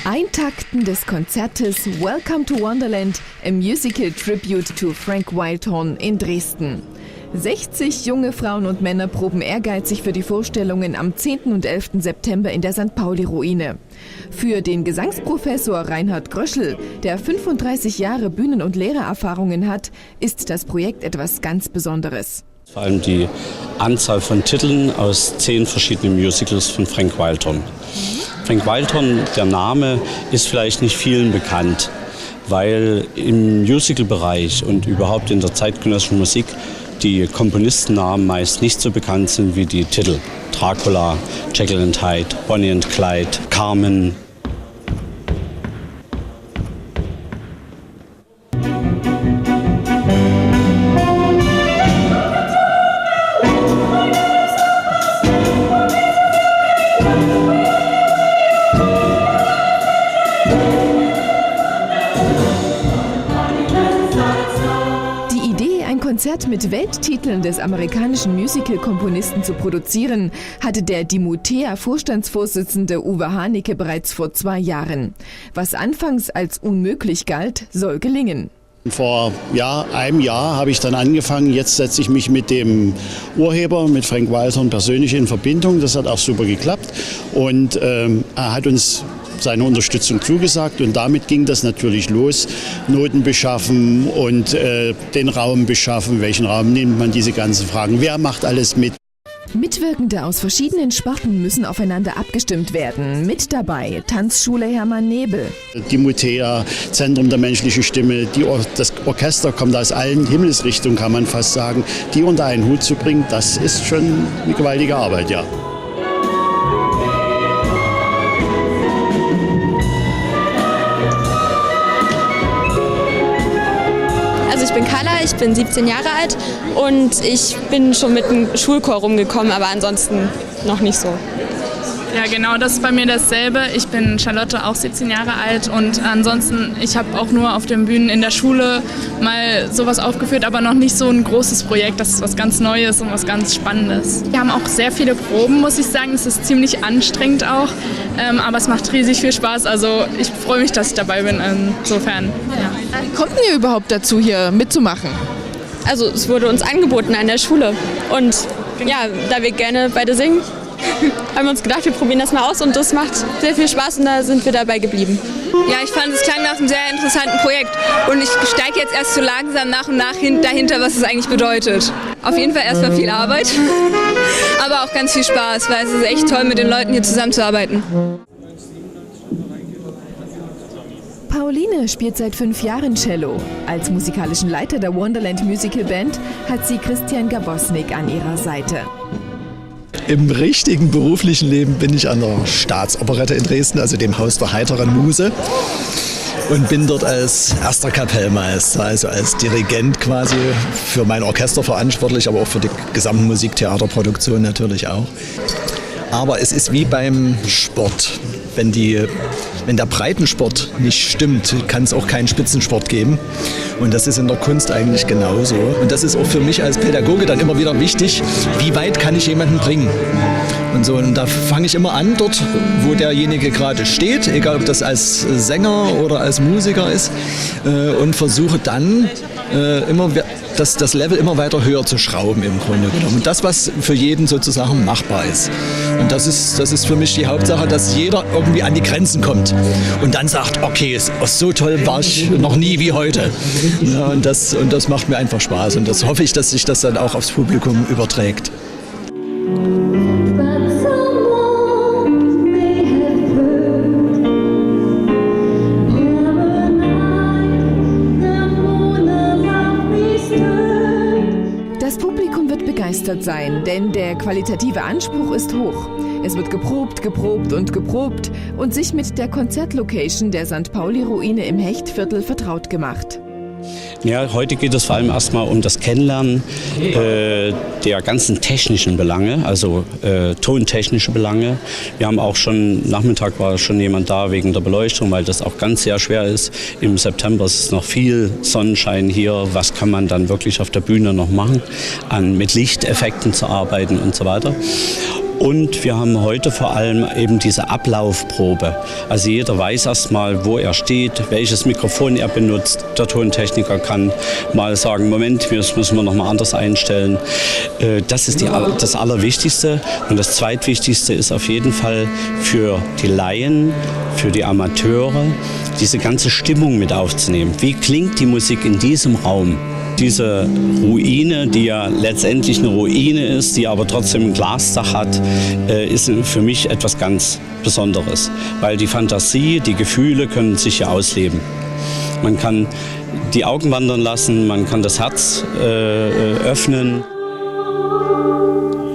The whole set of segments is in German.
Eintakten des Konzertes Welcome to Wonderland, a Musical Tribute to Frank Wildhorn in Dresden. 60 junge Frauen und Männer proben ehrgeizig für die Vorstellungen am 10. und 11. September in der St. Pauli-Ruine. Für den Gesangsprofessor Reinhard Gröschel, der 35 Jahre Bühnen- und Lehrererfahrungen hat, ist das Projekt etwas ganz Besonderes. Vor allem die Anzahl von Titeln aus 10 verschiedenen Musicals von Frank Wildhorn. Frank Wildhorn, der Name, ist vielleicht nicht vielen bekannt, weil im Musical-Bereich und überhaupt in der zeitgenössischen Musik die Komponistennamen meist nicht so bekannt sind wie die Titel. Dracula, Jekyll and Hyde, Bonnie and Clyde, Carmen. Ein Konzert mit Welttiteln des amerikanischen Musical-Komponisten zu produzieren, hatte der Dimutea-Vorstandsvorsitzende Uwe Haneke bereits vor 2 Jahren. Was anfangs als unmöglich galt, soll gelingen. Vor einem Jahr habe ich dann angefangen, jetzt setze ich mich mit dem Urheber, mit Frank Wildhorn persönlich in Verbindung. Das hat auch super geklappt und er hat uns seine Unterstützung zugesagt und damit ging das natürlich los. Noten beschaffen und den Raum beschaffen. Welchen Raum nimmt man, diese ganzen Fragen? Wer macht alles mit? Mitwirkende aus verschiedenen Sparten müssen aufeinander abgestimmt werden. Mit dabei Tanzschule Hermann Nebel. Dimutea, Zentrum der menschlichen Stimme, das Orchester kommt aus allen Himmelsrichtungen, kann man fast sagen. Die unter einen Hut zu bringen, das ist schon eine gewaltige Arbeit, ja. Also ich bin Carla, ich bin 17 Jahre alt und ich bin schon mit dem Schulchor rumgekommen, aber ansonsten noch nicht so. Ja genau, das ist bei mir dasselbe. Ich bin Charlotte, auch 17 Jahre alt und ansonsten, ich habe auch nur auf den Bühnen in der Schule mal sowas aufgeführt, aber noch nicht so ein großes Projekt. Das ist was ganz Neues und was ganz Spannendes. Wir haben auch sehr viele Proben, muss ich sagen. Es ist ziemlich anstrengend auch, aber es macht riesig viel Spaß. Also ich freue mich, dass ich dabei bin, insofern. Ja. Wie kommt ihr überhaupt dazu, hier mitzumachen? Also es wurde uns angeboten an der Schule und ja, da wir gerne beide singen, haben wir uns gedacht, wir probieren das mal aus und das macht sehr viel Spaß und da sind wir dabei geblieben. Ja, ich fand, es klang nach einem sehr interessanten Projekt und ich steige jetzt erst so langsam nach und nach dahinter, was es eigentlich bedeutet. Auf jeden Fall erstmal viel Arbeit, aber auch ganz viel Spaß, weil es ist echt toll, mit den Leuten hier zusammenzuarbeiten. Pauline spielt seit 5 Jahren Cello. Als musikalischen Leiter der Wonderland Musical Band hat sie Christian Gabosnik an ihrer Seite. Im richtigen beruflichen Leben bin ich an der Staatsoperette in Dresden, also dem Haus der heiteren Muse. Und bin dort als erster Kapellmeister, also als Dirigent quasi für mein Orchester verantwortlich, aber auch für die gesamte Musiktheaterproduktion natürlich auch. Aber es ist wie beim Sport. Wenn der Breitensport nicht stimmt, kann es auch keinen Spitzensport geben. Und das ist in der Kunst eigentlich genauso. Und das ist auch für mich als Pädagoge dann immer wieder wichtig, wie weit kann ich jemanden bringen? Und so, und da fange ich immer an, dort, wo derjenige gerade steht, egal ob das als Sänger oder als Musiker ist, und versuche dann immer das Level immer weiter höher zu schrauben im Grunde genommen. Und das, was für jeden sozusagen machbar ist. Und das ist für mich die Hauptsache, dass jeder irgendwie an die Grenzen kommt und dann sagt, okay, so toll war ich noch nie wie heute. Ja, und das macht mir einfach Spaß und das hoffe ich, dass sich das dann auch aufs Publikum überträgt. Das Publikum wird begeistert sein, denn der qualitative Anspruch ist hoch. Es wird geprobt und sich mit der Konzertlocation der St. Pauli-Ruine im Hechtviertel vertraut gemacht. Ja, heute geht es vor allem erstmal um das Kennenlernen der ganzen technischen Belange, also tontechnische Belange. Wir haben auch Nachmittag war schon jemand da wegen der Beleuchtung, weil das auch ganz sehr schwer ist. Im September ist noch viel Sonnenschein hier. Was kann man dann wirklich auf der Bühne noch machen, mit Lichteffekten zu arbeiten und so weiter. Und wir haben heute vor allem eben diese Ablaufprobe. Also jeder weiß erstmal, wo er steht, welches Mikrofon er benutzt. Der Tontechniker kann mal sagen, Moment, das müssen wir noch mal anders einstellen. Das ist das Allerwichtigste. Und das Zweitwichtigste ist auf jeden Fall für die Laien, für die Amateure, diese ganze Stimmung mit aufzunehmen. Wie klingt die Musik in diesem Raum? Diese Ruine, die ja letztendlich eine Ruine ist, die aber trotzdem ein Glasdach hat, ist für mich etwas ganz Besonderes. Weil die Fantasie, die Gefühle können sich ja ausleben. Man kann die Augen wandern lassen, man kann das Herz öffnen.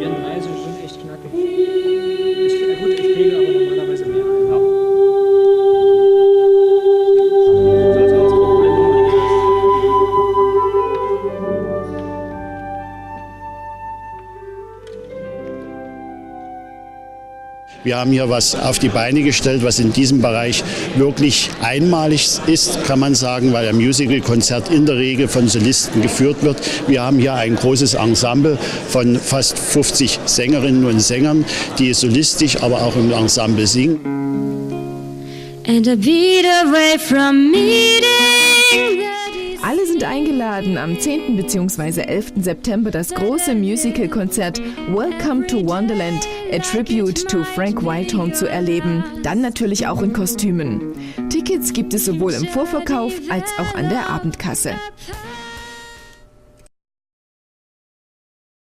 34 sind echt knackig. Gut, ich kriege aber normalerweise mehr. Wir haben hier was auf die Beine gestellt, was in diesem Bereich wirklich einmalig ist, kann man sagen, weil ein Musical-Konzert in der Regel von Solisten geführt wird. Wir haben hier ein großes Ensemble von fast 50 Sängerinnen und Sängern, die solistisch, aber auch im Ensemble singen. And a beat away from meeting. Alle sind eingeladen, am 10. bzw. 11. September das große Musical-Konzert Welcome to Wonderland, a Tribute to Frank Whitehorn zu erleben, dann natürlich auch in Kostümen. Tickets gibt es sowohl im Vorverkauf als auch an der Abendkasse.